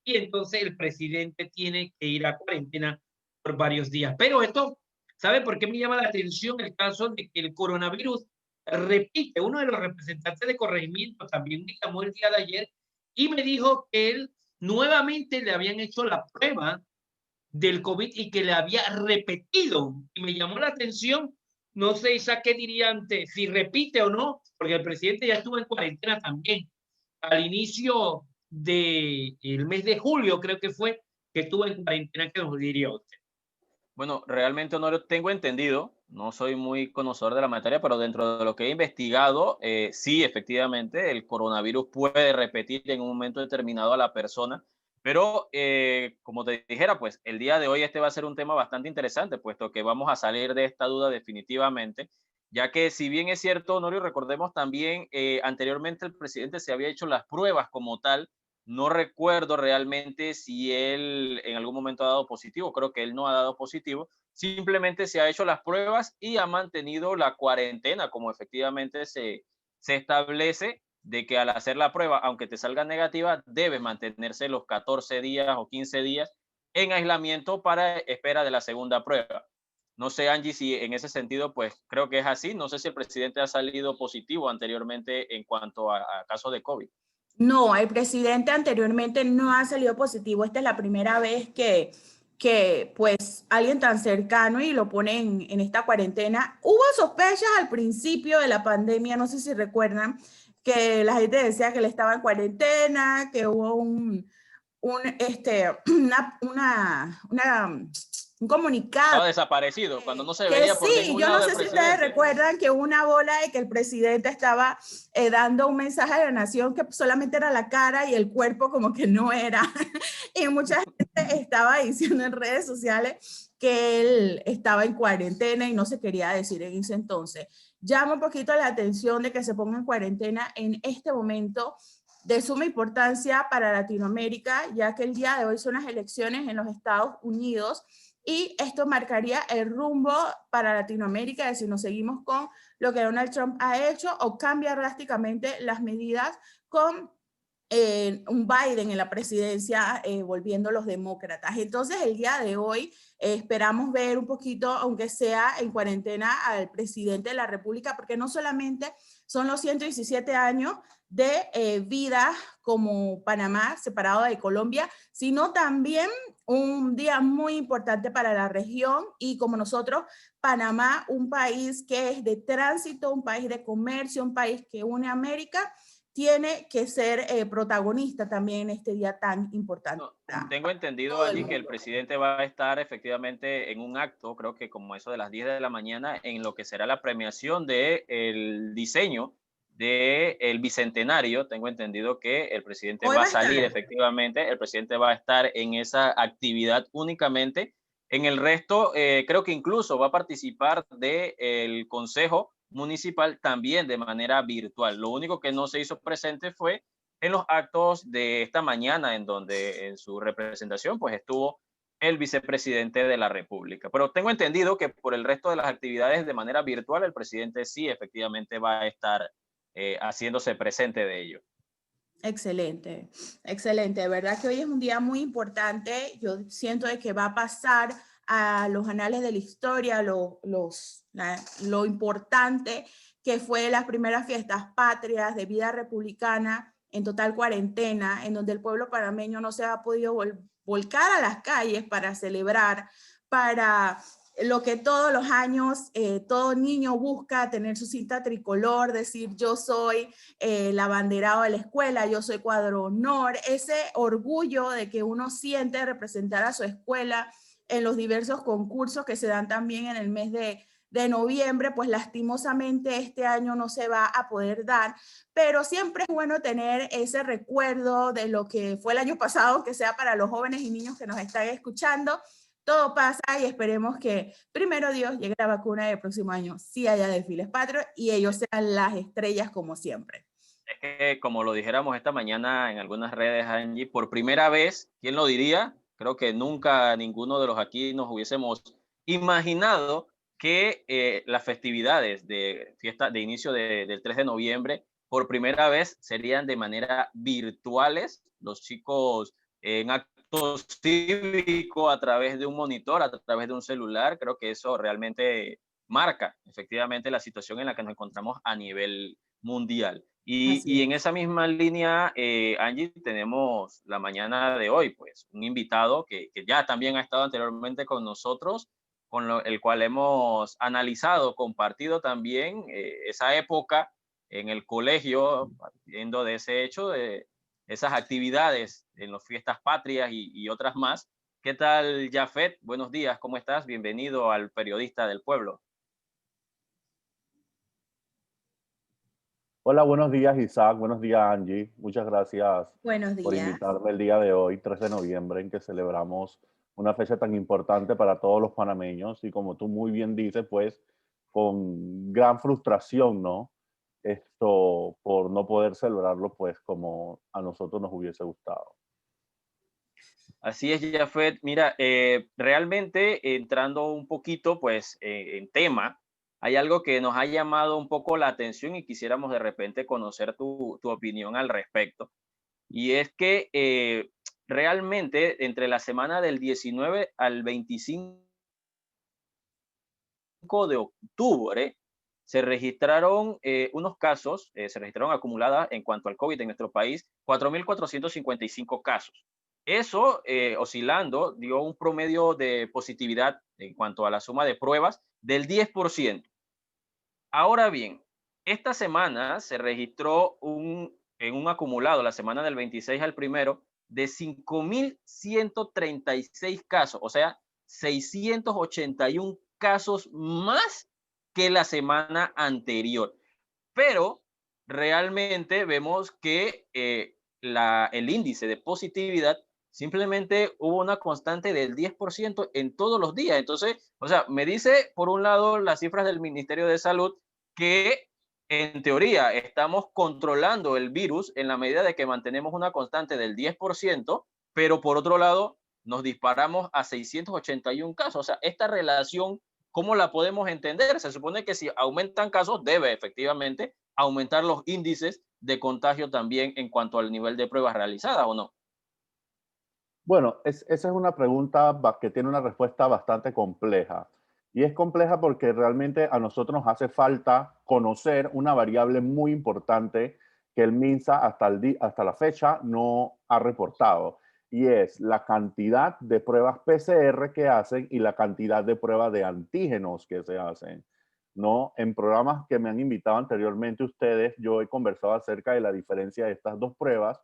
y entonces el presidente tiene que ir a cuarentena por varios días. Pero esto, ¿sabe por qué me llama la atención el caso de que el coronavirus repite? Uno de los representantes de corregimiento también me llamó el día de ayer y me dijo que él nuevamente le habían hecho la prueba del COVID y que le había repetido. Y me llamó la atención, no sé, Isa, qué diría antes, si repite o no, porque el presidente ya estuvo en cuarentena también. Al inicio del mes de julio, creo que fue, que estuvo en cuarentena, que nos diría usted. Bueno, realmente no lo tengo entendido, no soy muy conocedor de la materia, pero dentro de lo que he investigado, sí, efectivamente, el coronavirus puede repetir en un momento determinado a la persona, pero como te dijera, pues el día de hoy este va a ser un tema bastante interesante, puesto que vamos a salir de esta duda definitivamente, ya que si bien es cierto, Honorio, recordemos también, anteriormente el presidente se había hecho las pruebas como tal. No recuerdo realmente si él en algún momento ha dado positivo, creo que él no ha dado positivo, simplemente se ha hecho las pruebas y ha mantenido la cuarentena, como efectivamente se establece de que al hacer la prueba, aunque te salga negativa, debe mantenerse los 14 días o 15 días en aislamiento para espera de la segunda prueba. No sé, Angie, si en ese sentido, pues creo que es así. No sé si el presidente ha salido positivo anteriormente en cuanto a casos de COVID. No, el presidente anteriormente no ha salido positivo. Esta es la primera vez que pues alguien tan cercano y lo pone en esta cuarentena. Hubo sospechas al principio de la pandemia, no sé si recuerdan, que la gente decía que él estaba en cuarentena, que hubo un comunicado Estaba desaparecido, cuando no se que veía por sí, ningún yo lado no del sé si ustedes presidente. recuerdan que hubo una bola de que el presidente estaba dando un mensaje a la nación que solamente era la cara y el cuerpo como que no era. Y mucha gente estaba diciendo en redes sociales que él estaba en cuarentena y no se quería decir en ese entonces. Llama un poquito la atención de que se ponga en cuarentena en este momento de suma importancia para Latinoamérica, ya que el día de hoy son las elecciones en los Estados Unidos y esto marcaría el rumbo para Latinoamérica de si nos seguimos con lo que Donald Trump ha hecho o cambia drásticamente las medidas con un Biden en la presidencia, volviendo los demócratas. Entonces, el día de hoy esperamos ver un poquito, aunque sea en cuarentena, al presidente de la República, porque no solamente son los 117 años de vida como Panamá separado de Colombia, sino también un día muy importante para la región y como nosotros, Panamá, un país que es de tránsito, un país de comercio, un país que une a América, tiene que ser protagonista también en este día tan importante No, para tengo entendido, todo el Angie, que el mundo. presidente va a estar efectivamente en un acto, creo que como eso de las 10 de la mañana, en lo que será la premiación del diseño del bicentenario. Tengo entendido que el presidente Hoy va va a a estar. salir, efectivamente, el presidente va a estar en esa actividad únicamente. En el resto, creo que incluso va a participar del Consejo Municipal también de manera virtual. Lo único que no se hizo presente fue en los actos de esta mañana, en donde en su representación pues estuvo el vicepresidente de la República. Pero tengo entendido que por el resto de las actividades de manera virtual, el presidente sí efectivamente va a estar haciéndose presente de ello. Excelente, excelente. De verdad que hoy es un día muy importante. Yo siento de que va a pasar a los anales de la historia, lo importante que fue las primeras fiestas patrias de vida republicana en total cuarentena, en donde el pueblo panameño no se ha podido volcar a las calles para celebrar, para lo que todos los años todo niño busca, tener su cinta tricolor, decir yo soy el abanderado de la escuela, yo soy cuadro honor, ese orgullo de que uno siente representar a su escuela en los diversos concursos que se dan también en el mes de noviembre, pues lastimosamente este año no se va a poder dar, pero siempre es bueno tener ese recuerdo de lo que fue el año pasado, que sea para los jóvenes y niños que nos están escuchando. Todo pasa y esperemos que primero Dios llegue la vacuna y el próximo año sí haya desfiles patrios y ellos sean las estrellas como siempre. Es que, como lo dijéramos esta mañana en algunas redes, Angie, por primera vez, ¿quién lo diría? Creo que nunca ninguno de los aquí nos hubiésemos imaginado que las festividades de fiesta de inicio del 3 de noviembre por primera vez serían de manera virtuales, los chicos en acto cívico a través de un monitor, a través de un celular. Creo que eso realmente marca efectivamente la situación en la que nos encontramos a nivel mundial. Y en esa misma línea, Angie, tenemos la mañana de hoy, pues, un invitado que ya también ha estado anteriormente con nosotros, el cual hemos analizado, compartido también esa época en el colegio, partiendo de ese hecho, de esas actividades en las fiestas patrias y otras más. ¿Qué tal, Jafet? Buenos días, ¿cómo estás? Bienvenido al Periodista del Pueblo. Hola, buenos días Isaac, buenos días Angie. Muchas gracias Buenos por días. invitarme el día de hoy, 3 de noviembre, en que celebramos una fecha tan importante para todos los panameños y como tú muy bien dices, pues con gran frustración, ¿no? Esto por no poder celebrarlo pues como a nosotros nos hubiese gustado. Así es, Jafet. Mira, realmente entrando un poquito pues en tema, hay algo que nos ha llamado un poco la atención y quisiéramos de repente conocer tu opinión al respecto. Y es que realmente entre la semana del 19 al 25 de octubre se registraron unos casos, se registraron acumuladas en cuanto al COVID en nuestro país, 4.455 casos. Eso, oscilando, dio un promedio de positividad en cuanto a la suma de pruebas del 10%. Ahora bien, esta semana se registró en un acumulado, la semana del 26 al primero, de 5.136 casos, o sea, 681 casos más que la semana anterior. Pero realmente vemos que el índice de positividad simplemente hubo una constante del 10% en todos los días. Entonces, o sea, me dice por un lado las cifras del Ministerio de Salud que en teoría estamos controlando el virus en la medida de que mantenemos una constante del 10%, pero por otro lado nos disparamos a 681 casos. O sea, esta relación, ¿cómo la podemos entender? Se supone que si aumentan casos, debe efectivamente aumentar los índices de contagio también en cuanto al nivel de pruebas realizadas, ¿o no? Bueno, esa es una pregunta que tiene una respuesta bastante compleja. Y es compleja porque realmente a nosotros nos hace falta conocer una variable muy importante que el MINSA hasta la fecha no ha reportado. Y es la cantidad de pruebas PCR que hacen y la cantidad de pruebas de antígenos que se hacen. ¿No? En programas que me han invitado anteriormente ustedes, yo he conversado acerca de la diferencia de estas dos pruebas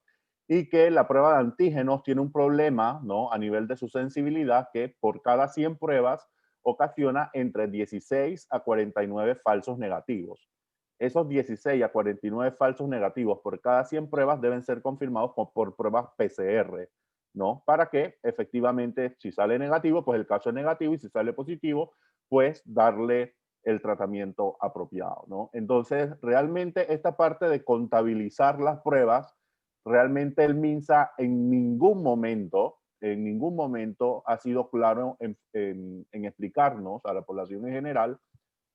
y que la prueba de antígenos tiene un problema, ¿no? A nivel de su sensibilidad, que por cada 100 pruebas ocasiona entre 16 a 49 falsos negativos. Esos 16 a 49 falsos negativos por cada 100 pruebas deben ser confirmados por pruebas PCR, ¿no? Para que efectivamente, si sale negativo, pues el caso es negativo y si sale positivo, pues darle el tratamiento apropiado, ¿no? Entonces, realmente esta parte de contabilizar las pruebas, realmente el MINSA en ningún momento ha sido claro en explicarnos a la población en general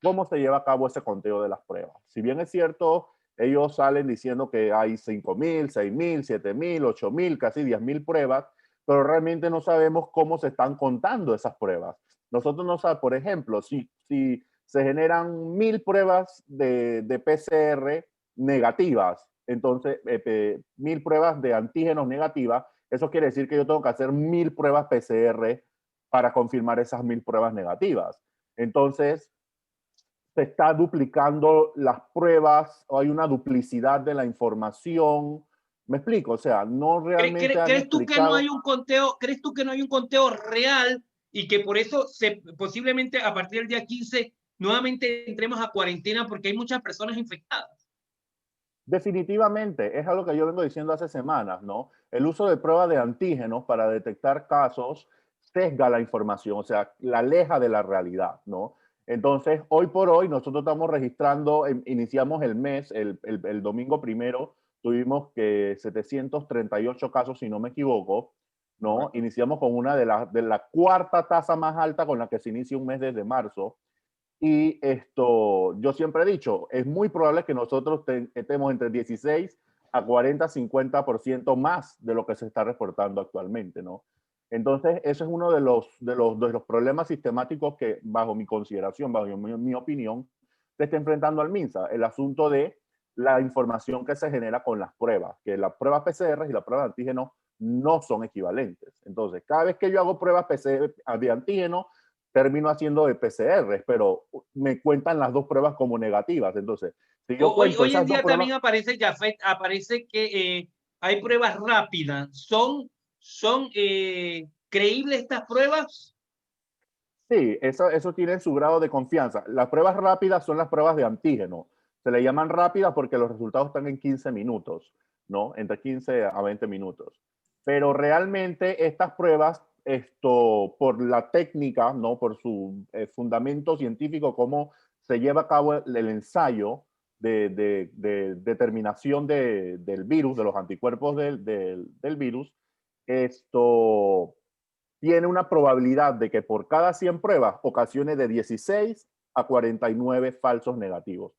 cómo se lleva a cabo ese conteo de las pruebas. Si bien es cierto, ellos salen diciendo que hay 5.000, 6.000, 7.000, 8.000, casi 10.000 pruebas, pero realmente no sabemos cómo se están contando esas pruebas. Nosotros no sabemos, por ejemplo, si se generan 1.000 pruebas de PCR negativas, entonces 1.000 pruebas de antígenos negativas, eso quiere decir que yo tengo que hacer 1.000 pruebas PCR para confirmar esas 1.000 pruebas negativas. Entonces, se está duplicando las pruebas, o hay una duplicidad de la información. ¿Me explico? O sea, no realmente han ¿Crees tú que no hay explicado. un conteo, crees tú que no hay un conteo real y que por eso posiblemente a partir del día 15 nuevamente entremos a cuarentena porque hay muchas personas infectadas? Definitivamente, es algo que yo vengo diciendo hace semanas, ¿no? El uso de pruebas de antígenos para detectar casos sesga la información, o sea, la aleja de la realidad, ¿no? Entonces, hoy por hoy, nosotros estamos registrando, iniciamos el mes, el domingo primero, tuvimos que 738 casos, si no me equivoco, ¿no? Iniciamos con una de la cuarta tasa más alta con la que se inicia un mes desde marzo. Y yo siempre he dicho, es muy probable que nosotros estemos entre 16 a 40, 50% más de lo que se está reportando actualmente, ¿no? Entonces, eso es uno de los problemas sistemáticos que, bajo mi consideración, bajo mi opinión, se está enfrentando al MINSA, el asunto de la información que se genera con las pruebas, que las pruebas PCR y las pruebas de antígeno no son equivalentes. Entonces, cada vez que yo hago pruebas PCR de antígeno, termino haciendo de PCR, pero me cuentan las dos pruebas como negativas. Entonces, si yo cuento Hoy en esas dos día pruebas, también aparece, Jafet, aparece que hay pruebas rápidas. ¿Son creíbles estas pruebas? sí, eso tiene su grado de confianza. Las pruebas rápidas son las pruebas de antígeno. Se le llaman rápidas porque los resultados están en 15 minutos, ¿no? Entre 15 a 20 minutos. Pero realmente estas pruebas, por la técnica, ¿no? Por su fundamento científico, cómo se lleva a cabo el ensayo de determinación del virus, de los anticuerpos del virus, esto tiene una probabilidad de que por cada 100 pruebas ocasione de 16 a 49 falsos negativos.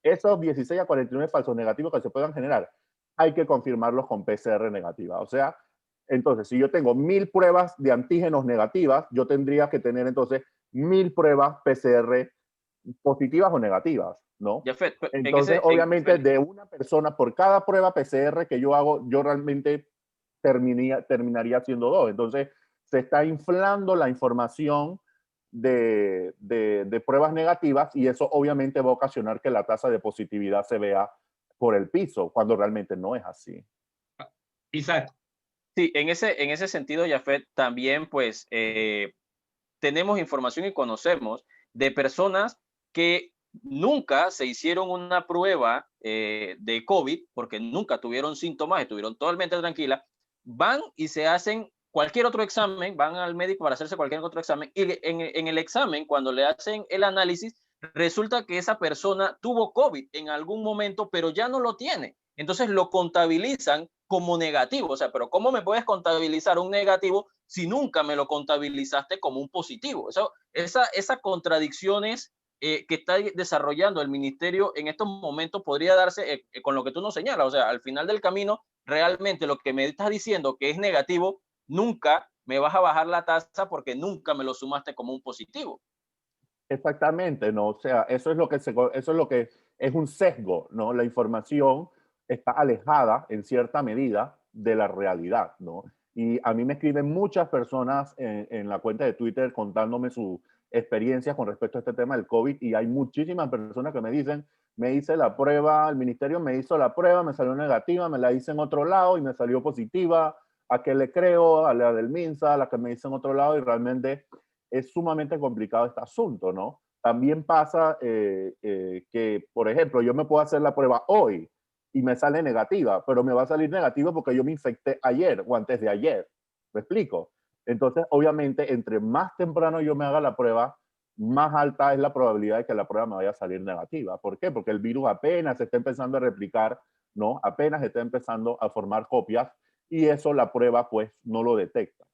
Esos 16 a 49 falsos negativos que se puedan generar, hay que confirmarlos con PCR negativa. O sea, entonces, si yo tengo 1000 pruebas de antígenos negativas, yo tendría que tener entonces 1000 pruebas PCR positivas o negativas, ¿no? Jafet, Entonces, obviamente, de una persona, por cada prueba PCR que yo hago, yo realmente terminaría haciendo dos. Entonces, se está inflando la información de pruebas negativas y eso obviamente va a ocasionar que la tasa de positividad se vea por el piso, cuando realmente no es así. Isaac. Sí, en ese sentido, Jafet, también pues tenemos información y conocemos de personas que nunca se hicieron una prueba de COVID porque nunca tuvieron síntomas, estuvieron totalmente tranquilas, van y se hacen cualquier otro examen, van al médico para hacerse cualquier otro examen y en el examen, cuando le hacen el análisis, resulta que esa persona tuvo COVID en algún momento, pero ya no lo tiene. Entonces lo contabilizan como negativo. O sea, pero ¿cómo me puedes contabilizar un negativo si nunca me lo contabilizaste como un positivo? Esas contradicciones que está desarrollando el ministerio en estos momentos podría darse con lo que tú nos señalas. O sea, al final del camino, realmente lo que me estás diciendo que es negativo, nunca me vas a bajar la tasa porque nunca me lo sumaste como un positivo. Exactamente, ¿no? O sea, eso es lo que es un sesgo, ¿no? La información está alejada en cierta medida de la realidad, ¿no? Y a mí me escriben muchas personas en la cuenta de Twitter contándome su experiencia con respecto a este tema del COVID y hay muchísimas personas que me dicen, me hice la prueba, el ministerio me hizo la prueba, me salió negativa, me la hice en otro lado y me salió positiva, ¿a qué le creo? A la del MINSA, a la que me hice en otro lado y realmente es sumamente complicado este asunto, ¿no? También pasa que, por ejemplo, yo me puedo hacer la prueba hoy y me sale negativa, pero me va a salir negativa porque yo me infecté ayer o antes de ayer. ¿Me explico? Entonces, obviamente, entre más temprano yo me haga la prueba, más alta es la probabilidad de que la prueba me vaya a salir negativa. ¿Por qué? Porque el virus apenas se está empezando a replicar, ¿no? Apenas está empezando a formar copias y eso la prueba pues no lo detecta.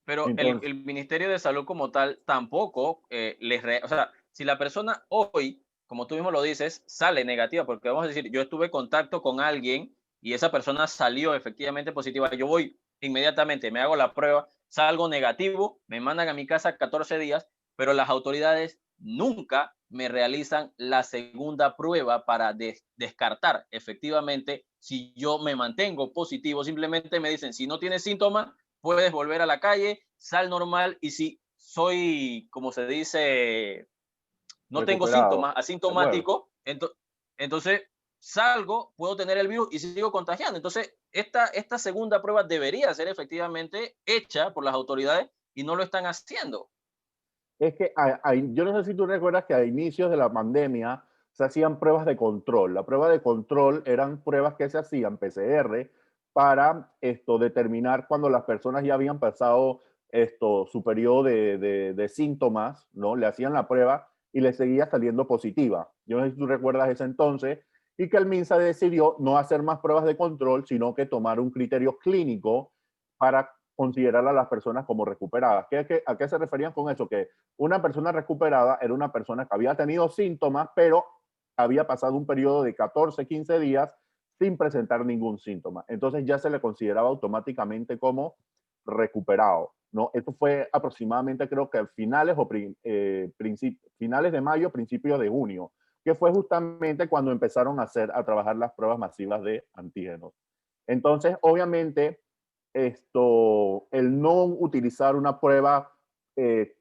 Pero Entonces, el Ministerio de Salud como tal tampoco o sea, si la persona hoy, como tú mismo lo dices, sale negativa, porque vamos a decir, yo estuve en contacto con alguien y esa persona salió efectivamente positiva, yo voy inmediatamente, me hago la prueba, salgo negativo, me mandan a mi casa 14 días, pero las autoridades nunca me realizan la segunda prueba para descartar efectivamente si yo me mantengo positivo, simplemente me dicen, si no tienes síntomas, puedes volver a la calle, sal normal y si soy, como se dice, no tengo recuperado. síntomas, Bueno, asintomático, entonces salgo, puedo tener el virus y sigo contagiando. Entonces, esta segunda prueba debería ser efectivamente hecha por las autoridades y no lo están haciendo. es que yo no sé si tú recuerdas que a inicios de la pandemia se hacían pruebas de control. La prueba de control eran pruebas que se hacían PCR para determinar cuando las personas ya habían pasado su periodo de síntomas, ¿no? Le hacían la prueba y le seguía saliendo positiva. Yo no sé si tú recuerdas ese entonces y que el MINSA decidió no hacer más pruebas de control, sino que tomar un criterio clínico para considerar a las personas como recuperadas. ¿A qué se referían con eso? Que una persona recuperada era una persona que había tenido síntomas, pero había pasado un periodo de 14, 15 días sin presentar ningún síntoma. Entonces ya se le consideraba automáticamente como recuperado, ¿no? Esto fue aproximadamente, creo que finales, finales de mayo, principios de junio, que fue justamente cuando empezaron a trabajar las pruebas masivas de antígenos. Entonces, obviamente, el no utilizar una prueba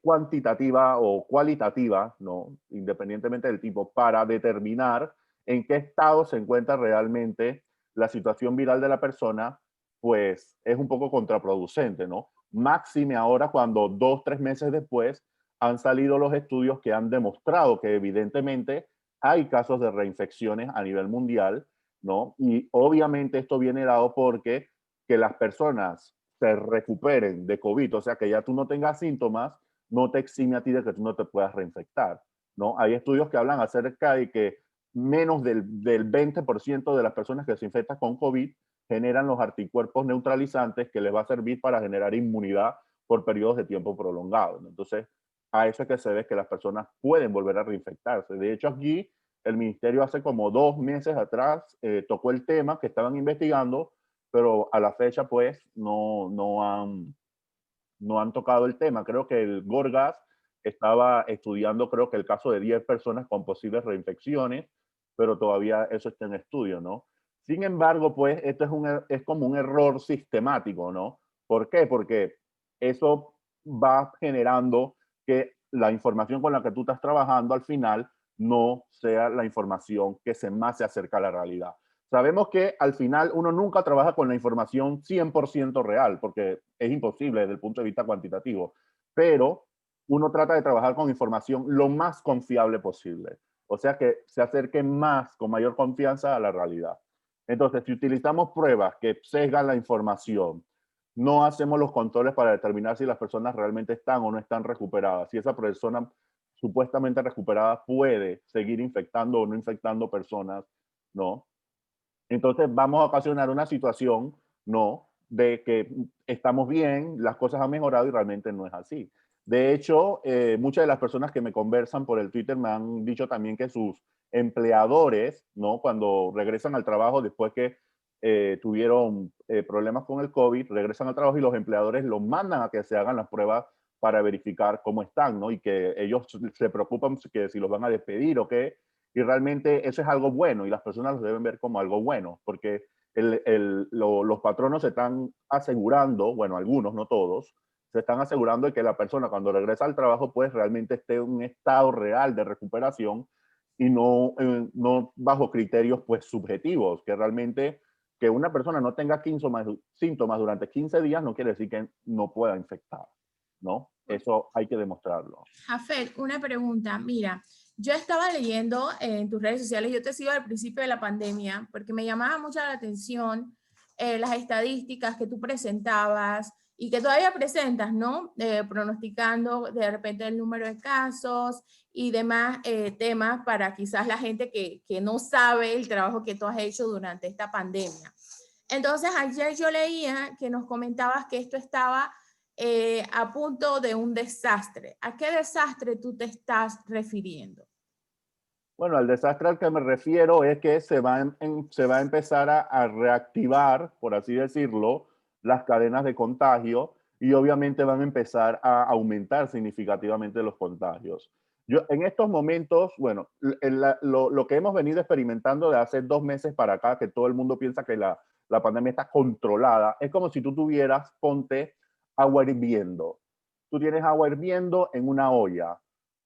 cuantitativa o cualitativa, ¿no? Independientemente del tipo, para determinar en qué estado se encuentra realmente la situación viral de la persona, pues es un poco contraproducente, ¿no? Máxime ahora cuando 2, 3 meses después han salido los estudios que han demostrado que evidentemente hay casos de reinfecciones a nivel mundial, ¿no? Y obviamente esto viene dado porque que las personas se recuperen de COVID, o sea, que ya tú no tengas síntomas, no te exime a ti de que tú no te puedas reinfectar, ¿no? Hay estudios que hablan acerca de que menos del 20% de las personas que se infectan con COVID generan los anticuerpos neutralizantes que les va a servir para generar inmunidad por periodos de tiempo prolongados, ¿no? Entonces, a eso es que se ve que las personas pueden volver a reinfectarse. De hecho, aquí el ministerio hace como 2 meses atrás tocó el tema que estaban investigando, pero a la fecha pues no han tocado el tema. Creo que el Gorgas estaba estudiando, creo que el caso de 10 personas con posibles reinfecciones, pero todavía eso está en estudio, ¿no? Sin embargo, pues esto es como un error sistemático, ¿no? ¿Por qué? Porque eso va generando que la información con la que tú estás trabajando al final no sea la información que más se acerca a la realidad. Sabemos que al final uno nunca trabaja con la información 100% real, porque es imposible desde el punto de vista cuantitativo, pero uno trata de trabajar con información lo más confiable posible. O sea, que se acerque más, con mayor confianza a la realidad. Entonces, si utilizamos pruebas que sesgan la información, no hacemos los controles para determinar si las personas realmente están o no están recuperadas, si esa persona supuestamente recuperada puede seguir infectando o no infectando personas, ¿no? Entonces vamos a ocasionar una situación, ¿no? De que estamos bien, las cosas han mejorado y realmente no es así. De hecho, muchas de las personas que me conversan por el Twitter me han dicho también que sus empleadores, ¿no? Cuando regresan al trabajo después que tuvieron problemas con el COVID, regresan al trabajo y los empleadores los mandan a que se hagan las pruebas para verificar cómo están, ¿no? Y que ellos se preocupan que si los van a despedir o qué, y realmente eso es algo bueno y las personas lo deben ver como algo bueno, porque los patronos se están asegurando, bueno, algunos, no todos, se están asegurando de que la persona cuando regresa al trabajo pues realmente esté en un estado real de recuperación y no bajo criterios pues subjetivos, que realmente que una persona no tenga síntomas durante 15 días no quiere decir que no pueda infectar, ¿no? Eso hay que demostrarlo. Jafet, una pregunta. Mira, yo estaba leyendo en tus redes sociales, yo te sigo al principio de la pandemia, porque me llamaba mucho la atención las estadísticas que tú presentabas y que todavía presentas, ¿no? Pronosticando de repente el número de casos y demás temas para quizás la gente que no sabe el trabajo que tú has hecho durante esta pandemia. Entonces, ayer yo leía que nos comentabas que esto estaba a punto de un desastre. ¿A qué desastre tú te estás refiriendo? Bueno, al desastre al que me refiero es que se va a empezar a reactivar, por así decirlo, las cadenas de contagio y obviamente van a empezar a aumentar significativamente los contagios. En estos momentos, bueno, lo que hemos venido experimentando de hace 2 meses para acá, que todo el mundo piensa que la pandemia está controlada, es como si tú tuvieras, ponte, agua hirviendo. Tú tienes agua hirviendo en una olla.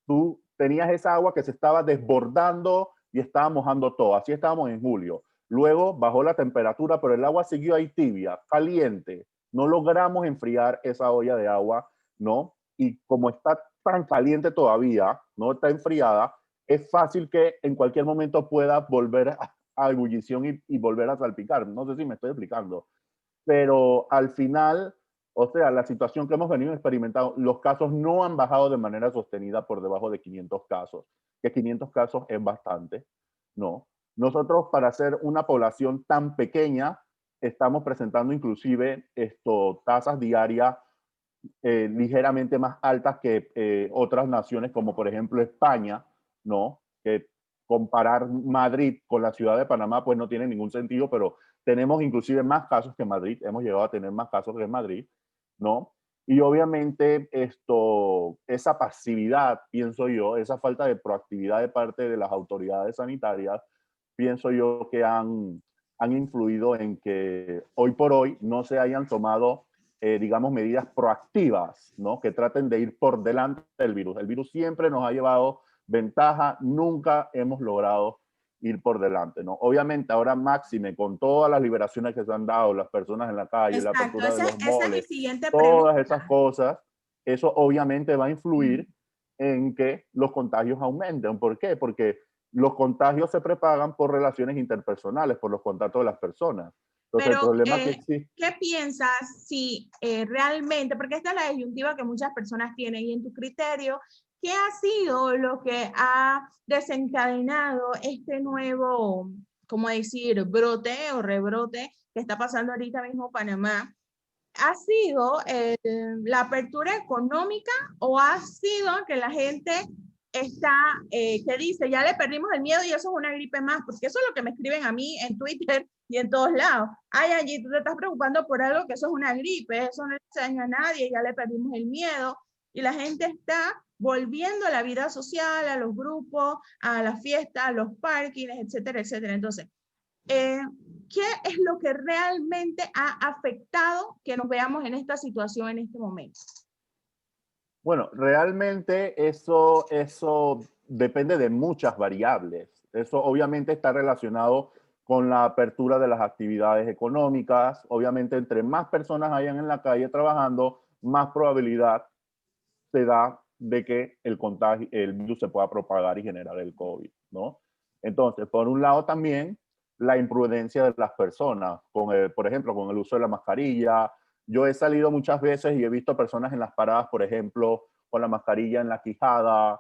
Tú tenías esa agua que se estaba desbordando y estaba mojando todo. Así estábamos en julio. Luego bajó la temperatura, pero el agua siguió ahí tibia, caliente. No logramos enfriar esa olla de agua, ¿no? Y como está tan caliente todavía, no está enfriada, es fácil que en cualquier momento pueda volver a ebullición y volver a salpicar. No sé si me estoy explicando. Pero al final, o sea, la situación que hemos venido experimentando, los casos no han bajado de manera sostenida por debajo de 500 casos, que 500 casos es bastante, ¿no? Nosotros, para ser una población tan pequeña, estamos presentando inclusive tasas diarias ligeramente más altas que otras naciones, como por ejemplo España, ¿no? Que comparar Madrid con la ciudad de Panamá, pues no tiene ningún sentido, pero tenemos inclusive más casos que Madrid, hemos llegado a tener más casos que Madrid, ¿no? Y obviamente esa pasividad, pienso yo, esa falta de proactividad de parte de las autoridades sanitarias, pienso yo que han influido en que hoy por hoy no se hayan tomado digamos, medidas proactivas, ¿no? Que traten de ir por delante del virus. El virus siempre nos ha llevado ventaja, nunca hemos logrado ir por delante, ¿no? Obviamente ahora máxime, con todas las liberaciones que se han dado, las personas en la calle, la Exacto, apertura de los esa es mi moles, siguiente todas pregunta. esas cosas, eso obviamente va a influir en que los contagios aumenten. ¿Por qué? Porque los contagios se propagan por relaciones interpersonales, por los contactos de las personas. Entonces, el Pero, problema que existe... ¿qué piensas si realmente, porque esta es la disyuntiva que muchas personas tienen, y en tu criterio, ¿qué ha sido lo que ha desencadenado este nuevo, cómo decir, brote o rebrote que está pasando ahorita mismo en Panamá? ¿Ha sido la apertura económica o ha sido que la gente está, que dice, ya le perdimos el miedo y eso es una gripe más? Porque eso es lo que me escriben a mí en Twitter y en todos lados. Ay, allí tú te estás preocupando por algo que eso es una gripe, eso no le hace daño a nadie, ya le perdimos el miedo. Y la gente está volviendo a la vida social, a los grupos, a las fiestas, a los parkings, etcétera, etcétera. Entonces, ¿qué es lo que realmente ha afectado que nos veamos en esta situación en este momento? Bueno, realmente eso depende de muchas variables. Eso obviamente está relacionado con la apertura de las actividades económicas. Obviamente, entre más personas hayan en la calle trabajando, más probabilidad se da de que el virus se pueda propagar y generar el COVID, ¿no? Entonces, por un lado también la imprudencia de las personas, por ejemplo, con el uso de la mascarilla. Yo he salido muchas veces y he visto personas en las paradas, por ejemplo, con la mascarilla en la quijada,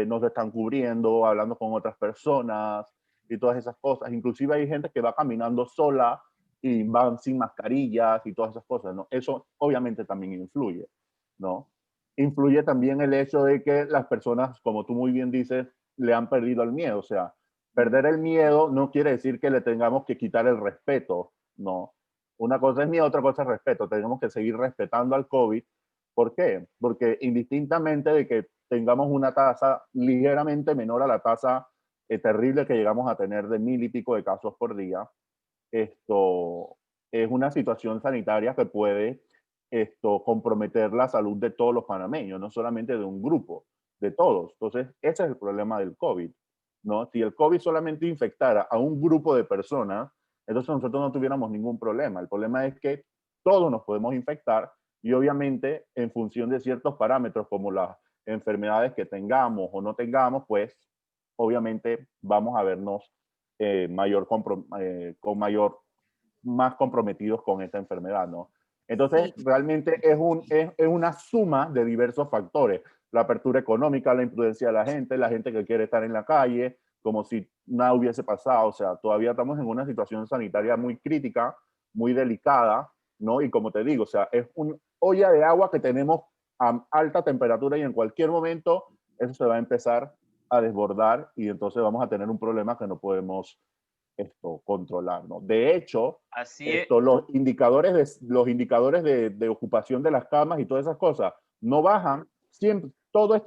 no se están cubriendo, hablando con otras personas y todas esas cosas. Inclusive hay gente que va caminando sola y van sin mascarillas y todas esas cosas, ¿no? Eso obviamente también influye, ¿no? Influye también el hecho de que las personas, como tú muy bien dices, le han perdido el miedo. O sea, perder el miedo no quiere decir que le tengamos que quitar el respeto, no. Una cosa es miedo, otra cosa es respeto. Tenemos que seguir respetando al COVID. ¿Por qué? Porque indistintamente de que tengamos una tasa ligeramente menor a la tasa terrible que llegamos a tener de 1000 y pico de casos por día, esto es una situación sanitaria que puede comprometer la salud de todos los panameños, no solamente de un grupo, de todos. Entonces, ese es el problema del COVID, ¿no? Si el COVID solamente infectara a un grupo de personas, entonces nosotros no tuviéramos ningún problema. El problema es que todos nos podemos infectar y obviamente en función de ciertos parámetros como las enfermedades que tengamos o no tengamos, pues obviamente vamos a vernos más comprometidos con esta enfermedad, ¿no? Entonces, Sí. realmente es una suma de diversos factores. La apertura económica, la imprudencia de la gente que quiere estar en la calle, como si nada hubiese pasado. O sea, todavía estamos en una situación sanitaria muy crítica, muy delicada, ¿no? Y como te digo, o sea, es una olla de agua que tenemos a alta temperatura y en cualquier momento eso se va a empezar a desbordar y entonces vamos a tener un problema que no podemos controlar, ¿no? De hecho, Así es. los indicadores de ocupación de las camas y todas esas cosas no bajan. Siempre, todos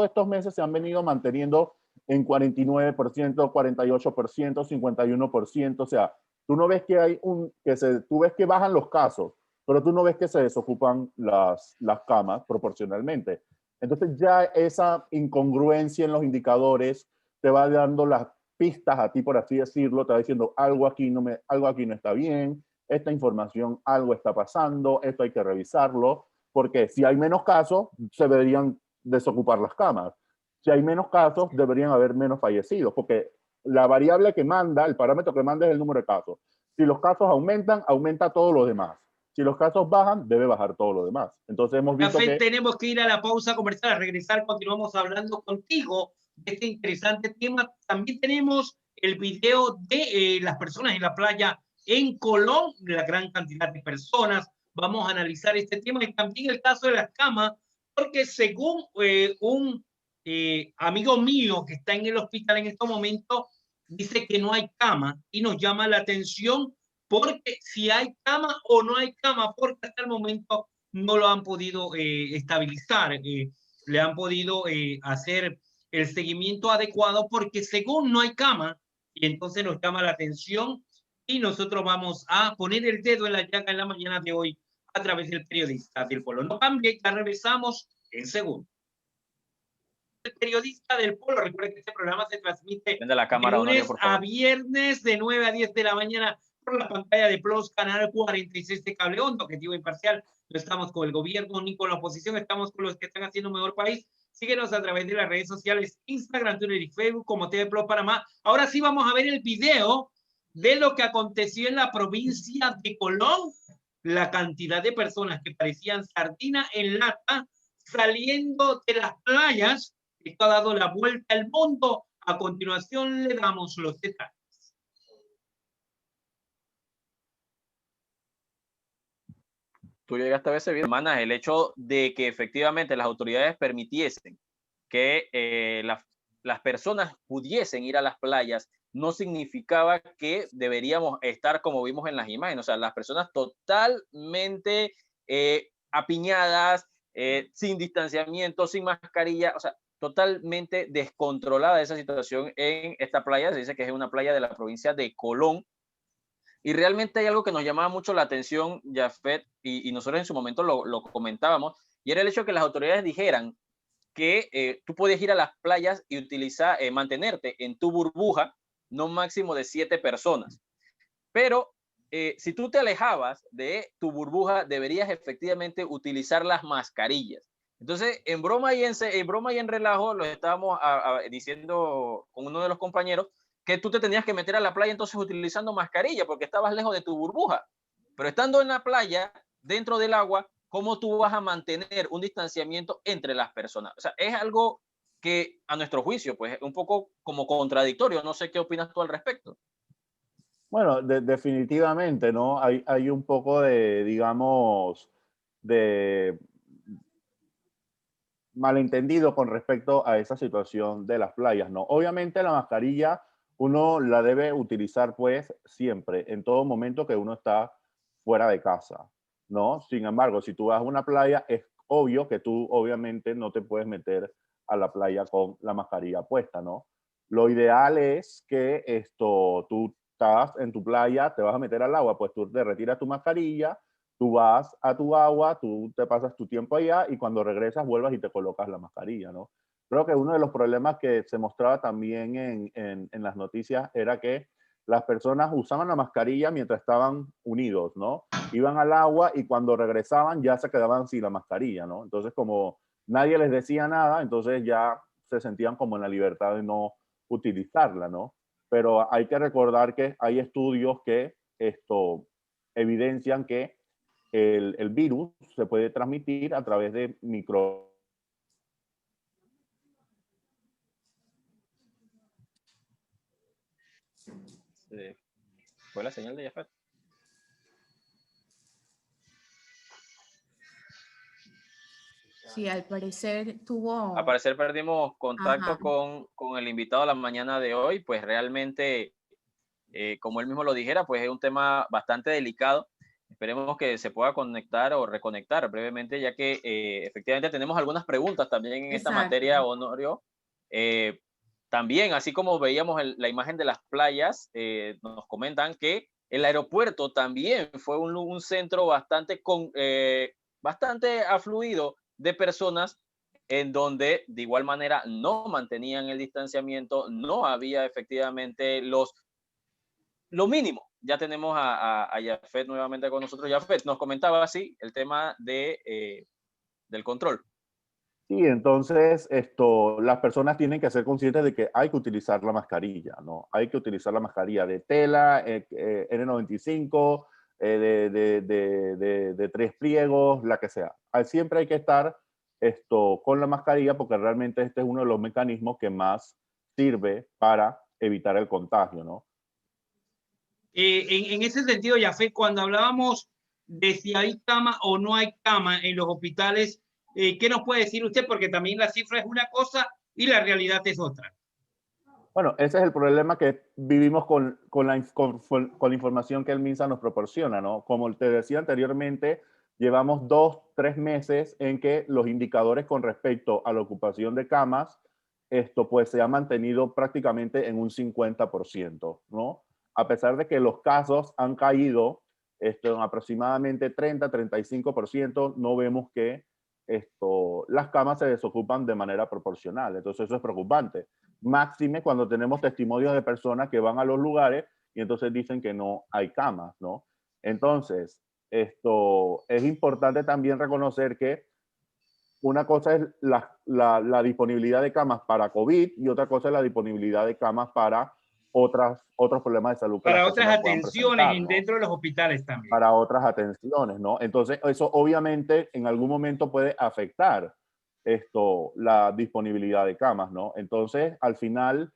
estos meses se han venido manteniendo en 49%, 48%, 51%. O sea, tú no ves que tú ves que bajan los casos, pero tú no ves que se desocupan las camas proporcionalmente. Entonces ya esa incongruencia en los indicadores te va dando las pistas a ti, por así decirlo, te va diciendo algo aquí no está bien, esta información, algo está pasando, esto hay que revisarlo, porque si hay menos casos, se deberían desocupar las camas. Si hay menos casos, deberían haber menos fallecidos, porque la variable que manda, el parámetro que manda es el número de casos. Si los casos aumentan, aumenta todo lo demás. Si los casos bajan, debe bajar todo lo demás. Entonces hemos visto Café, que... tenemos que ir a la pausa comercial, a regresar, continuamos hablando contigo de este interesante tema. También tenemos el video de las personas en la playa en Colón, la gran cantidad de personas. Vamos a analizar este tema y también el caso de las camas, porque según un amigo mío que está en el hospital en estos momentos, dice que no hay cama y nos llama la atención porque si hay cama o no hay cama, porque hasta el momento no lo han podido estabilizar, le han podido hacer el seguimiento adecuado porque según no hay cama, y entonces nos llama la atención y nosotros vamos a poner el dedo en la llaga en la mañana de hoy a través del periodista del Polo. No cambie, ya regresamos en segundo. El periodista del Polo, recuerden que este programa se transmite de la cámara, de lunes Honorio, por favor, a viernes de 9 a 10 de la mañana por la pantalla de Plus, canal 46 de Cable Onda, Objetivo Imparcial. No estamos con el gobierno ni con la oposición, estamos con los que están haciendo un mejor país. Síguenos a través de las redes sociales, Instagram, Twitter y Facebook como TV Plus Panamá. Ahora sí vamos a ver el video de lo que aconteció en la provincia de Colón. La cantidad de personas que parecían sardina en lata saliendo de las playas. Esto ha dado la vuelta al mundo. A continuación le damos los detalles. tú llegaste a ver ese video, hermanas, el hecho de que efectivamente las autoridades permitiesen que las personas pudiesen ir a las playas no significaba que deberíamos estar como vimos en las imágenes, o sea, las personas totalmente apiñadas, sin distanciamiento, sin mascarilla, o sea, totalmente descontrolada esa situación en esta playa. Se dice que es una playa de la provincia de Colón. Y realmente hay algo que nos llamaba mucho la atención, Jafet, y nosotros en su momento lo comentábamos, y era el hecho de que las autoridades dijeran que tú podías ir a las playas y utilizar, mantenerte en tu burbuja, no máximo de 7 personas. Pero si tú te alejabas de tu burbuja, deberías efectivamente utilizar las mascarillas. Entonces, en broma y en relajo, lo estábamos diciendo con uno de los compañeros, que tú te tenías que meter a la playa entonces utilizando mascarilla porque estabas lejos de tu burbuja. Pero estando en la playa, dentro del agua, ¿cómo tú vas a mantener un distanciamiento entre las personas? O sea, es algo que a nuestro juicio, pues, es un poco como contradictorio. No sé qué opinas tú al respecto. Bueno, definitivamente, ¿no? Hay un poco de, digamos, de malentendido con respecto a esa situación de las playas, ¿no? Obviamente la mascarilla uno la debe utilizar pues siempre, en todo momento que uno está fuera de casa, ¿no? Sin embargo, si tú vas a una playa, es obvio que tú obviamente no te puedes meter a la playa con la mascarilla puesta, ¿no? Lo ideal es que tú estás en tu playa, te vas a meter al agua, pues tú te retiras tu mascarilla, tú vas a tu agua, tú te pasas tu tiempo allá y cuando regresas vuelvas y te colocas la mascarilla, ¿no? Creo que uno de los problemas que se mostraba también en las noticias era que las personas usaban la mascarilla mientras estaban unidos, ¿no? Iban al agua y cuando regresaban ya se quedaban sin la mascarilla, ¿no? Entonces, como nadie les decía nada, entonces ya se sentían como en la libertad de no utilizarla, ¿no? Pero hay que recordar que hay estudios que evidencian que el virus se puede transmitir a través de micro. ¿Fue la señal de Jafet? Sí, al parecer tuvo... Al parecer perdimos contacto con el invitado de la mañana de hoy, pues realmente, como él mismo lo dijera, pues es un tema bastante delicado. Esperemos que se pueda conectar o reconectar brevemente, ya que efectivamente tenemos algunas preguntas también en esta materia, Honorio. También, así como veíamos la imagen de las playas, nos comentan que el aeropuerto también fue un centro bastante afluido de personas en donde de igual manera no mantenían el distanciamiento, no había efectivamente lo mínimo. Ya tenemos a Jafet nuevamente con nosotros. Jafet nos comentaba así el tema del control. Sí, entonces las personas tienen que ser conscientes de que hay que utilizar la mascarilla, ¿no? Hay que utilizar la mascarilla de tela, N95, de 3 pliegos, la que sea. Siempre hay que estar con la mascarilla porque realmente este es uno de los mecanismos que más sirve para evitar el contagio, ¿no? En ese sentido, Yafet, cuando hablábamos de si hay cama o no hay cama en los hospitales, ¿qué nos puede decir usted? Porque también la cifra es una cosa y la realidad es otra. Bueno, ese es el problema que vivimos con la información que el MINSA nos proporciona, ¿no? Como te decía anteriormente, llevamos 2, 3 meses en que los indicadores con respecto a la ocupación de camas, esto pues se ha mantenido prácticamente en un 50%, ¿no? A pesar de que los casos han caído en aproximadamente 30, 35%, no vemos que las camas se desocupan de manera proporcional. Entonces eso es preocupante. Máxime cuando tenemos testimonios de personas que van a los lugares y entonces dicen que no hay camas, ¿no? Entonces, esto es importante también reconocer que una cosa es la disponibilidad de camas para COVID y otra cosa es la disponibilidad de camas para otros problemas de salud que las Para otras personas puedan atenciones presentar, ¿no? dentro de los hospitales también. Para otras atenciones, ¿no? Entonces, eso obviamente en algún momento puede afectar la disponibilidad de camas, ¿no? Entonces, al final,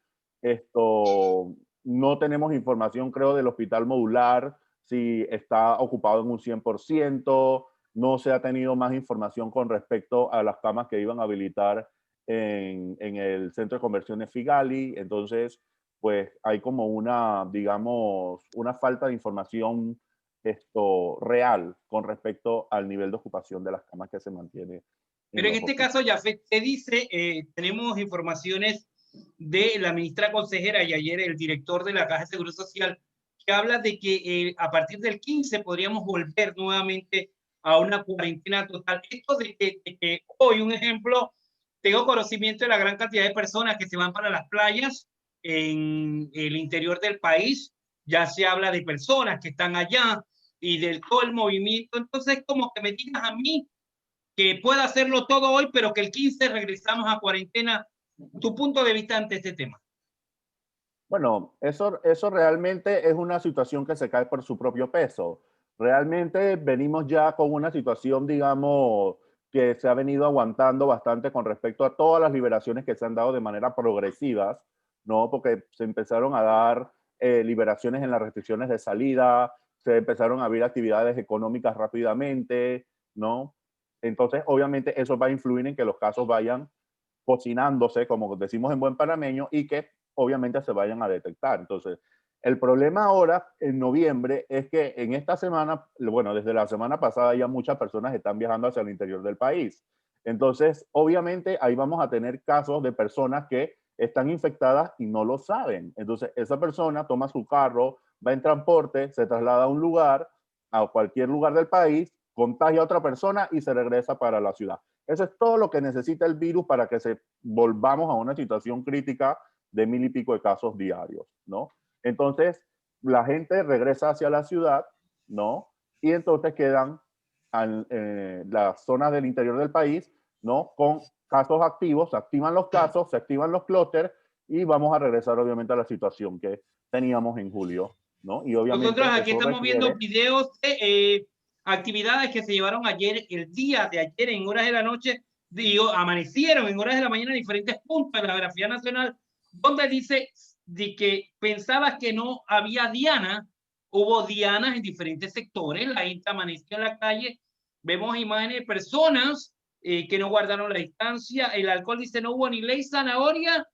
no tenemos información, creo, del hospital modular, si está ocupado en un 100%, no se ha tenido más información con respecto a las camas que iban a habilitar en el centro de conversiones Figali. Entonces, pues hay como una, digamos, una falta de información real con respecto al nivel de ocupación de las camas que se mantiene en Pero en los este hospitales. caso, Yafet, se dice, tenemos informaciones de la ministra consejera y ayer el director de la Caja de Seguro Social, que habla de que a partir del 15 podríamos volver nuevamente a una cuarentena total. Esto de que hoy, un ejemplo, tengo conocimiento de la gran cantidad de personas que se van para las playas en el interior del país. Ya se habla de personas que están allá y del todo el movimiento. Entonces, como que me digas a mí que pueda hacerlo todo hoy, pero que el 15 regresamos a cuarentena. Tu punto de vista ante este tema. Bueno, eso realmente es una situación que se cae por su propio peso. Realmente venimos ya con una situación, digamos, que se ha venido aguantando bastante con respecto a todas las liberaciones que se han dado de manera progresivas, ¿no? Porque se empezaron a dar liberaciones en las restricciones de salida, se empezaron a abrir actividades económicas rápidamente, ¿no? Entonces, obviamente, eso va a influir en que los casos vayan cocinándose, como decimos en buen panameño, y que obviamente se vayan a detectar. Entonces, el problema ahora, en noviembre, es que en esta semana, bueno, desde la semana pasada ya muchas personas están viajando hacia el interior del país. Entonces, obviamente, ahí vamos a tener casos de personas que están infectadas y no lo saben. Entonces, esa persona toma su carro, va en transporte, se traslada a un lugar, a cualquier lugar del país, contagia a otra persona y se regresa para la ciudad. Eso es todo lo que necesita el virus para que se volvamos a una situación crítica de 1000 y pico de casos diarios, ¿no? Entonces, la gente regresa hacia la ciudad, ¿no? Y entonces quedan las zonas del interior del país, ¿no? Con casos activos, se activan los casos, se activan los clústeres y vamos a regresar obviamente a la situación que teníamos en julio, ¿no? Y obviamente Nosotros aquí eso estamos viendo requiere... videos de actividades que se llevaron ayer, el día de ayer en horas de la noche, digo, amanecieron en horas de la mañana en diferentes puntos de la geografía nacional, donde dice de que pensabas que no había diana, hubo dianas en diferentes sectores, la gente amaneció en la calle, vemos imágenes de personas que no guardaron la distancia, el alcohol dice no hubo ni ley zanahoria,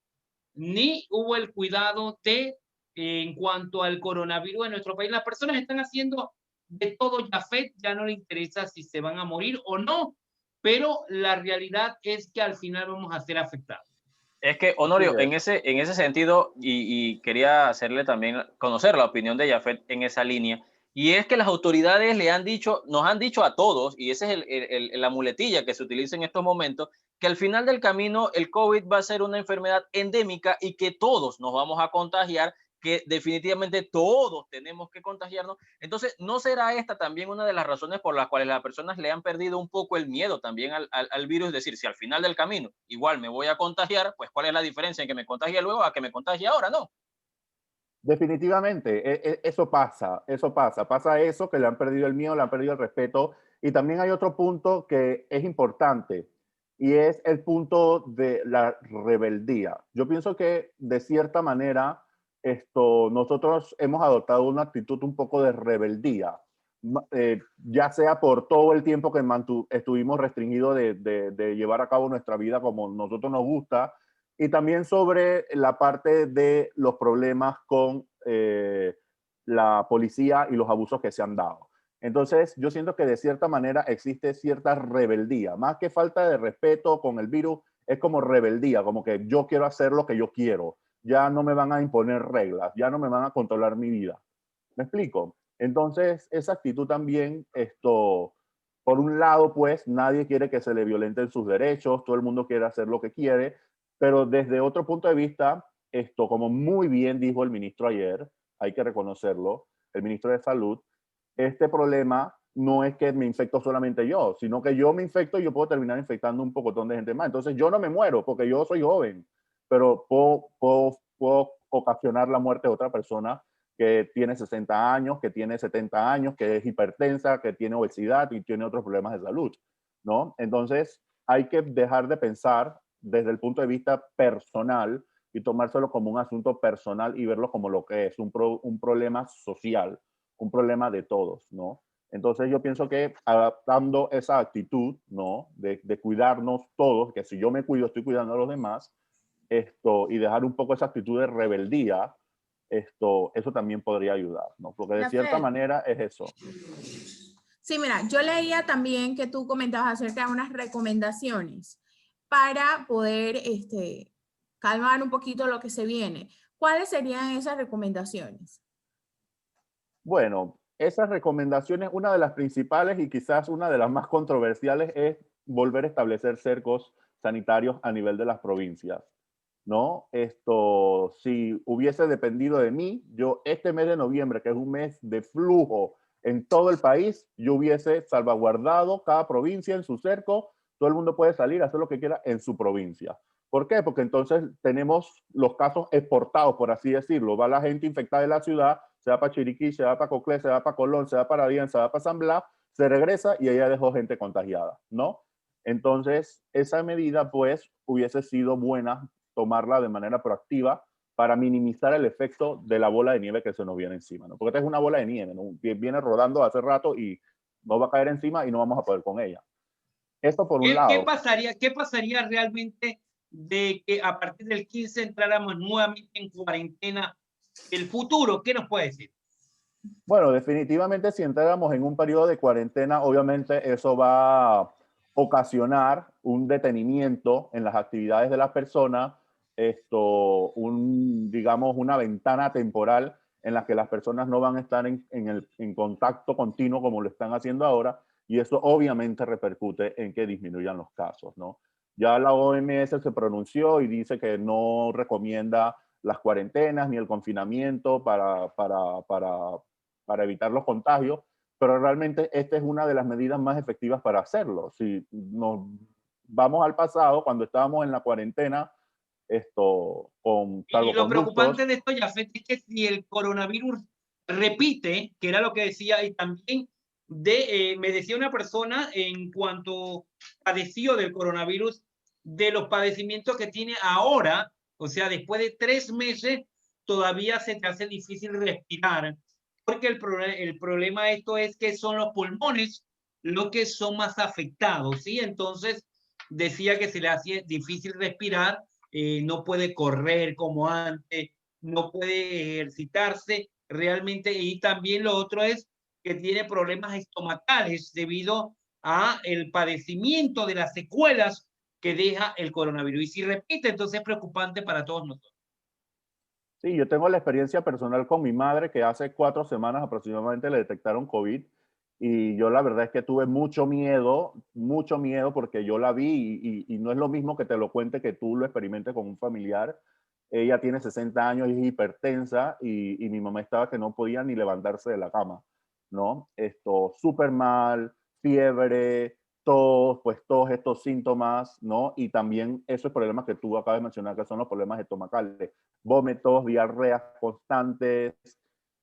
ni hubo el cuidado de, en cuanto al coronavirus en nuestro país. Las personas están haciendo de todo, Yafet, ya no le interesa si se van a morir o no, pero la realidad es que al final vamos a ser afectados. Es que, Honorio, en ese sentido, y quería hacerle también conocer la opinión de Yafet en esa línea, y es que las autoridades nos han dicho a todos, y esa es la muletilla que se utiliza en estos momentos, que al final del camino el COVID va a ser una enfermedad endémica y que todos nos vamos a contagiar, que definitivamente todos tenemos que contagiarnos. Entonces, ¿no será esta también una de las razones por las cuales las personas le han perdido un poco el miedo también al virus? Es decir, si al final del camino igual me voy a contagiar, pues ¿cuál es la diferencia en que me contagie luego a que me contagie ahora? No. Definitivamente, eso pasa, pasa eso, que le han perdido el miedo, le han perdido el respeto. Y también hay otro punto que es importante y es el punto de la rebeldía. Yo pienso que de cierta manera nosotros hemos adoptado una actitud un poco de rebeldía, ya sea por todo el tiempo que estuvimos restringidos de llevar a cabo nuestra vida como nosotros nos gusta, y también sobre la parte de los problemas con la policía y los abusos que se han dado. Entonces, yo siento que de cierta manera existe cierta rebeldía, más que falta de respeto con el virus, es como rebeldía, como que yo quiero hacer lo que yo quiero, ya no me van a imponer reglas, ya no me van a controlar mi vida. ¿Me explico? Entonces, esa actitud también, por un lado, pues nadie quiere que se le violenten sus derechos, todo el mundo quiere hacer lo que quiere, pero desde otro punto de vista, como muy bien dijo el ministro ayer, hay que reconocerlo, el ministro de Salud, este problema no es que me infecto solamente yo, sino que yo me infecto y yo puedo terminar infectando un pocotón de gente más. Entonces yo no me muero porque yo soy joven, pero puedo ocasionar la muerte de otra persona que tiene 60 años, que tiene 70 años, que es hipertensa, que tiene obesidad y tiene otros problemas de salud, ¿no? Entonces hay que dejar de pensar desde el punto de vista personal y tomárselo como un asunto personal y verlo como lo que es, un problema social, un problema de todos, ¿no? Entonces yo pienso que adaptando esa actitud, ¿no? De cuidarnos todos, que si yo me cuido, estoy cuidando a los demás, y dejar un poco esa actitud de rebeldía, eso también podría ayudar, ¿no? Porque de cierta manera es eso. Sí, mira, yo leía también que tú comentabas acerca de unas recomendaciones para poder calmar un poquito lo que se viene. ¿Cuáles serían esas recomendaciones? Bueno, esas recomendaciones, una de las principales y quizás una de las más controversiales es volver a establecer cercos sanitarios a nivel de las provincias, ¿no? Si hubiese dependido de mí, yo este mes de noviembre, que es un mes de flujo en todo el país, yo hubiese salvaguardado cada provincia en su cerco, todo el mundo puede salir a hacer lo que quiera en su provincia. ¿Por qué? Porque entonces tenemos los casos exportados, por así decirlo. Va la gente infectada de la ciudad, se va para Chiriquí, se va para Coclé, se va para Colón, se va para Arién, se va para San Blas, se regresa y ella dejó gente contagiada, ¿no? Entonces, esa medida, pues, hubiese sido buena tomarla de manera proactiva para minimizar el efecto de la bola de nieve que se nos viene encima, ¿no? Porque esta es una bola de nieve, ¿no? Viene rodando hace rato y nos va a caer encima y no vamos a poder con ella. Esto por un lado. ¿Qué pasaría realmente de que a partir del 15 entráramos nuevamente en cuarentena? El futuro, ¿qué nos puede decir? Bueno, definitivamente si entráramos en un periodo de cuarentena, obviamente eso va a ocasionar un detenimiento en las actividades de las personas, digamos, una ventana temporal en la que las personas no van a estar en contacto continuo como lo están haciendo ahora, y eso obviamente repercute en que disminuyan los casos, ¿no? Ya la OMS se pronunció y dice que no recomienda las cuarentenas ni el confinamiento para evitar los contagios, pero realmente esta es una de las medidas más efectivas para hacerlo. Si nos vamos al pasado, cuando estábamos en la cuarentena, con Y lo salvoconductos. preocupante de esto, Jafet, es que si el coronavirus repite, que era lo que decía, y también me decía una persona en cuanto padeció del coronavirus, de los padecimientos que tiene ahora, o sea, después de 3 meses, todavía se te hace difícil respirar, porque el problema de esto es que son los pulmones los que son más afectados, ¿sí? Entonces, decía que se le hacía difícil respirar, no puede correr como antes, no puede ejercitarse realmente, y también lo otro es que tiene problemas estomacales debido a el padecimiento de las secuelas que deja el coronavirus. Y si repite, entonces es preocupante para todos nosotros. Sí, yo tengo la experiencia personal con mi madre, que hace 4 semanas aproximadamente le detectaron COVID, y yo la verdad es que tuve mucho miedo porque yo la vi y no es lo mismo que te lo cuente que tú lo experimentes con un familiar. Ella tiene 60 años y es hipertensa y mi mamá estaba que no podía ni levantarse de la cama, ¿no? Súper mal, fiebre, pues todos estos síntomas, ¿no? Y también esos problemas que tú acabas de mencionar, que son los problemas estomacales, vómitos, diarreas constantes.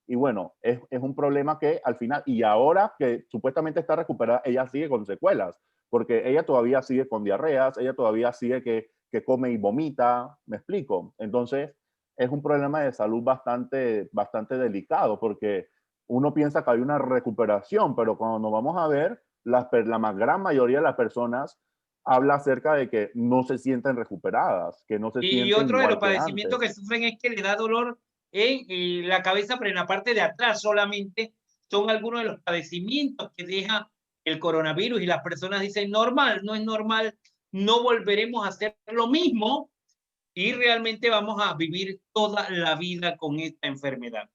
Y bueno, es un problema que al final, y ahora que supuestamente está recuperada, ella sigue con secuelas, porque ella todavía sigue con diarreas, ella todavía sigue que come y vomita, ¿me explico? Entonces, es un problema de salud bastante delicado, porque uno piensa que hay una recuperación, pero cuando nos vamos a ver, la gran mayoría de las personas habla acerca de que no se sienten recuperadas, que no se Y sienten otro de los igual que padecimientos antes. que sufren es que le da dolor en la cabeza, pero en la parte de atrás solamente. Son algunos de los padecimientos que deja el coronavirus y las personas dicen, normal, no es normal, no volveremos a hacer lo mismo y realmente vamos a vivir toda la vida con esta enfermedad.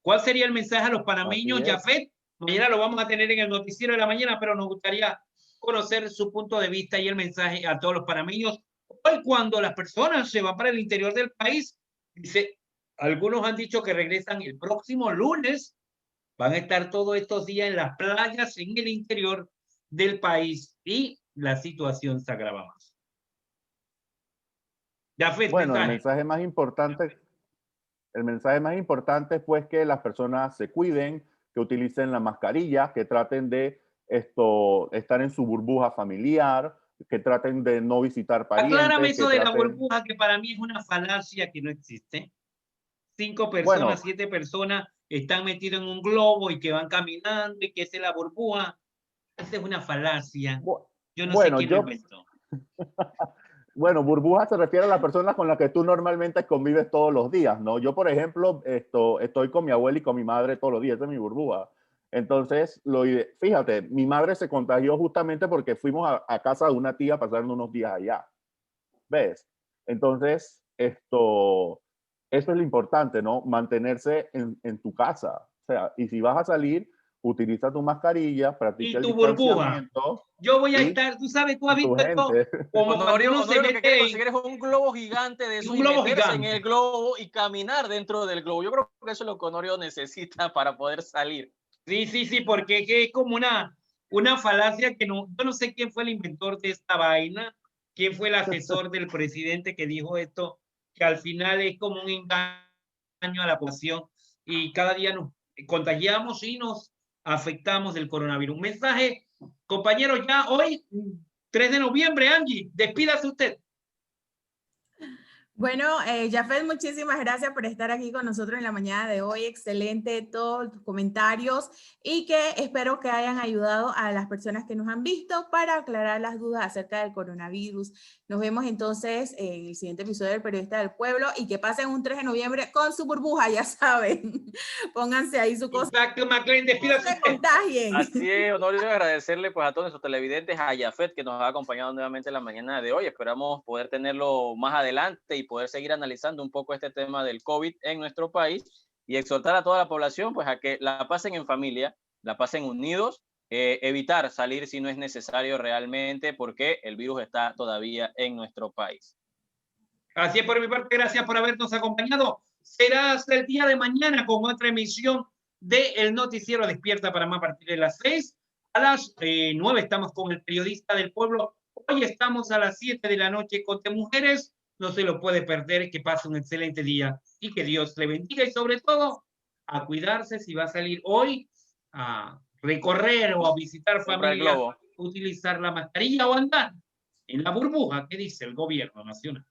¿Cuál sería el mensaje a los Así panameños, es. Jafet? Mañana lo vamos a tener en el noticiero de la mañana, pero nos gustaría conocer su punto de vista y el mensaje a todos los panameños. Hoy, cuando las personas se van para el interior del país, dice, algunos han dicho que regresan el próximo lunes, van a estar todos estos días en las playas en el interior del país y la situación se agrava más. Jafet, Bueno, mensaje. el mensaje más importante es pues que las personas se cuiden, que utilicen la mascarilla, que traten de estar en su burbuja familiar, que traten de no visitar Aclárame parientes, que eso de la traten, burbuja, que para mí es una falacia que no existe. 5 personas, bueno, 7 personas están metidos en un globo y que van caminando y que esa es la burbuja. Esa es una falacia. Yo no sé bueno, quién lo inventó. bueno, burbuja se refiere a las personas con las que tú normalmente convives todos los días, ¿no? Yo, por ejemplo, estoy con mi abuela y con mi madre todos los días, esa es mi burbuja. Entonces, fíjate, mi madre se contagió justamente porque fuimos a casa de una tía a pasar unos días allá, ¿ves? Entonces, eso es lo importante, ¿no? Mantenerse en tu casa. O sea, y si vas a salir, utiliza tu mascarilla, practica Y el tu burbuja. distanciamiento Yo voy a y estar, tú sabes, tú has con tu visto esto gente. como cuando uno se Honorio lo que quiere mete conseguir es un globo gigante de en esos un y globo meterse en el gigante. globo y caminar dentro del globo. Yo creo que eso es lo que Honorio necesita para poder salir. Sí, sí, sí, porque es como una falacia que no, yo no sé quién fue el inventor de esta vaina, quién fue el asesor del presidente que dijo esto, que al final es como un engaño a la población y cada día nos contagiamos y nos afectamos del coronavirus. Un mensaje, compañeros, ya hoy, 3 de noviembre, Angie, despídase usted. Bueno, Jafet, muchísimas gracias por estar aquí con nosotros en la mañana de hoy. Excelente todos tus comentarios y que espero que hayan ayudado a las personas que nos han visto para aclarar las dudas acerca del coronavirus. Nos vemos entonces en el siguiente episodio del Periodista del Pueblo y que pasen un 3 de noviembre con su burbuja, ya saben. Pónganse ahí su cosa. Exacto, McLean, No despídase se usted. contagien. Así es, Honorio, agradecerle pues a todos nuestros televidentes, a Jafet, que nos ha acompañado nuevamente en la mañana de hoy. Esperamos poder tenerlo más adelante y poder seguir analizando un poco este tema del COVID en nuestro país y exhortar a toda la población pues a que la pasen en familia, la pasen unidos, evitar salir si no es necesario realmente porque el virus está todavía en nuestro país. Así es, por mi parte, gracias por habernos acompañado. Será hasta el día de mañana con otra emisión de El Noticiero Despierta Panamá a partir de las 6. A las 9 estamos con el Periodista del Pueblo. Hoy estamos a las 7 de la noche con De Mujeres. No se lo puede perder. Que pase un excelente día y que Dios le bendiga y sobre todo a cuidarse si va a salir hoy a recorrer o a visitar Compra el familia, globo. utilizar la mascarilla o andar en la burbuja que dice el gobierno nacional.